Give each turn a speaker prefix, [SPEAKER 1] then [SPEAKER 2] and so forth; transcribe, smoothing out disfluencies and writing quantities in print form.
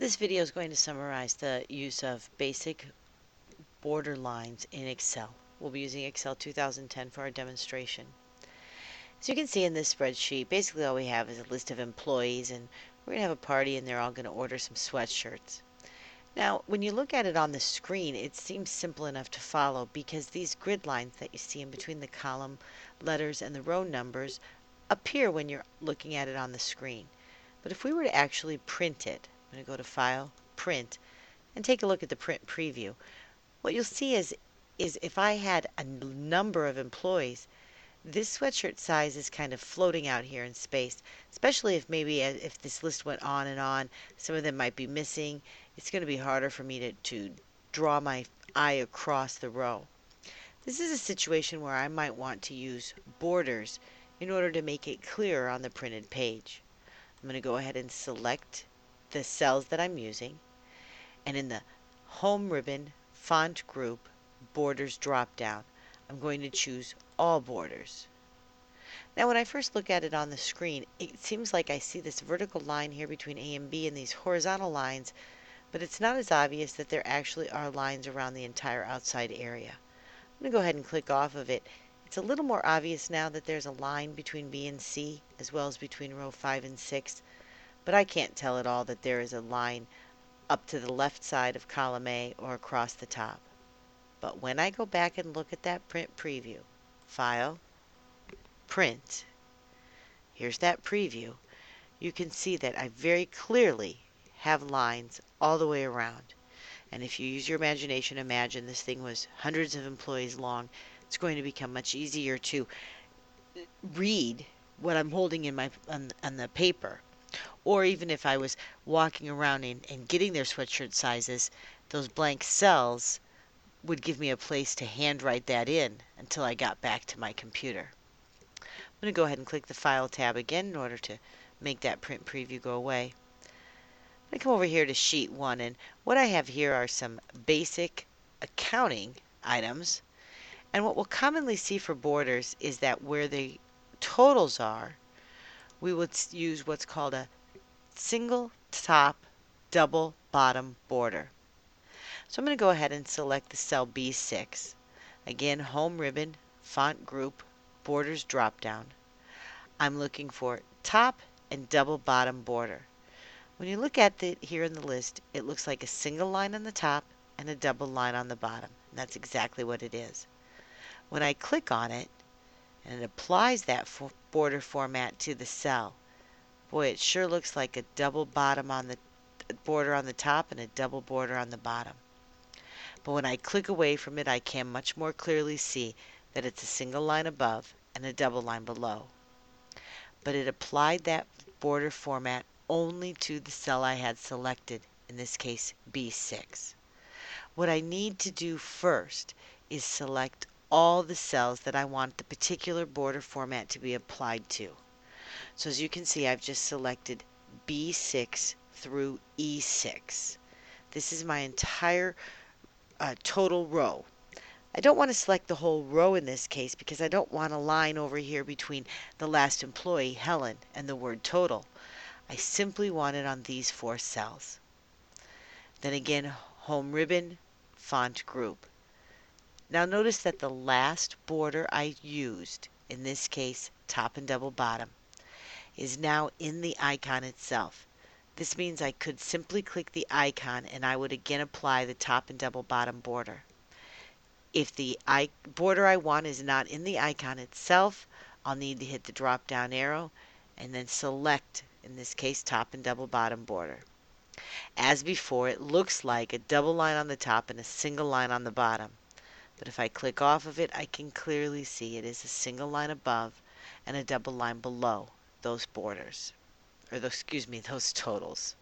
[SPEAKER 1] This video is going to summarize the use of basic border lines in Excel. We'll be using Excel 2010 for our demonstration. As you can see in this spreadsheet, basically all we have is a list of employees, and we're going to have a party and they're all going to order some sweatshirts. Now, when you look at it on the screen, it seems simple enough to follow because these grid lines that you see in between the column letters and the row numbers appear when you're looking at it on the screen. But if we were to actually print it, I'm going to go to File, Print, and take a look at the print preview. What you'll see is if I had a number of employees, this sweatshirt size is kind of floating out here in space, especially if maybe if this list went on and on, some of them might be missing. It's going to be harder for me to draw my eye across the row. This is a situation where I might want to use borders in order to make it clearer on the printed page. I'm going to go ahead and select the cells that I'm using, and in the Home ribbon Font Group Borders drop-down, I'm going to choose All Borders. Now when I first look at it on the screen, it seems like I see this vertical line here between A and B and these horizontal lines, but it's not as obvious that there actually are lines around the entire outside area. I'm going to go ahead and click off of it. It's a little more obvious now that there's a line between B and C, as well as between row 5 and 6, but I can't tell at all that there is a line up to the left side of column A or across the top. But when I go back and look at that print preview, File, Print, here's that preview, you can see that I very clearly have lines all the way around. And if you use your imagination, imagine this thing was hundreds of employees long, it's going to become much easier to read what I'm holding in on the paper. Or even if I was walking around and getting their sweatshirt sizes, those blank cells would give me a place to handwrite that in until I got back to my computer. I'm going to go ahead and click the File tab again in order to make that print preview go away. I'm going to come over here to Sheet 1, and what I have here are some basic accounting items. And what we'll commonly see for borders is that where the totals are, we would use what's called a single top, double bottom border. So I'm going to go ahead and select the cell B6. Again, Home ribbon, Font Group, Borders drop-down. I'm looking for top and double bottom border. When you look at it here in the list, it looks like a single line on the top and a double line on the bottom. And that's exactly what it is. When I click on it, and it applies that border format to the cell, boy, it sure looks like a double bottom on the border on the top and a double border on the bottom. But when I click away from it, I can much more clearly see that it's a single line above and a double line below. But it applied that border format only to the cell I had selected, in this case B6. What I need to do first is select all the cells that I want the particular border format to be applied to. So as you can see, I've just selected B6 through E6. This is my entire total row. I don't want to select the whole row in this case because I don't want a line over here between the last employee, Helen, and the word total. I simply want it on these 4 cells. Then again, Home ribbon, Font Group. Now notice that the last border I used, in this case top and double bottom, is now in the icon itself. This means I could simply click the icon and I would again apply the top and double bottom border. If the border I want is not in the icon itself, I'll need to hit the drop down arrow and then select, in this case, top and double bottom border. As before, it looks like a double line on the top and a single line on the bottom. But if I click off of it, I can clearly see it is a single line above and a double line below those borders, or those totals.